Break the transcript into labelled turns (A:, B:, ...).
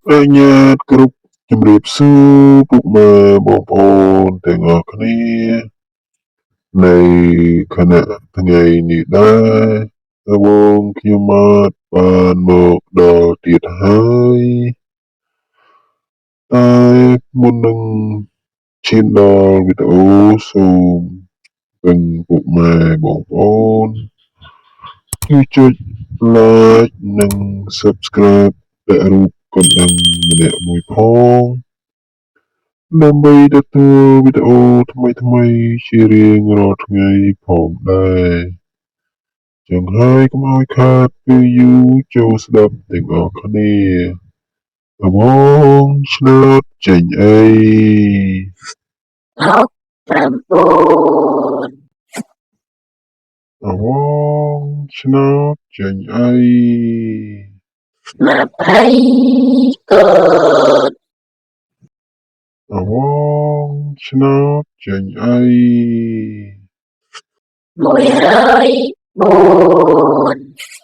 A: Đại nhật group ជំរាបសួរពុកម៉ែបងប្អូនទាំងអស់គ្នានៅខណៈថ្ងៃនេះដែរបងខ្ញុំបាទបានមកដល់ទៀតហើយតែមុននឹងឈានដល់វីដេអូសូមពឹងពុកម៉ែបងប្អូនជួយចុច like និង subscribe ពាក់រូបកណ្ដឹងម្នាក់មួយផងដើម្បីទទួលវីដេអូថ្មីៗជារៀងរាល់ថ្ងៃផងដែរចឹងហើយកុំឲ្យខាតពេលយូរចូលស្ដាប់ទាំងអស់គ្នាបងឆ្នោតចេញអី
B: 69
A: បងឆ្នោតចេញអី
B: 20កូន
A: បងឆ្នោតចេញអី
B: 104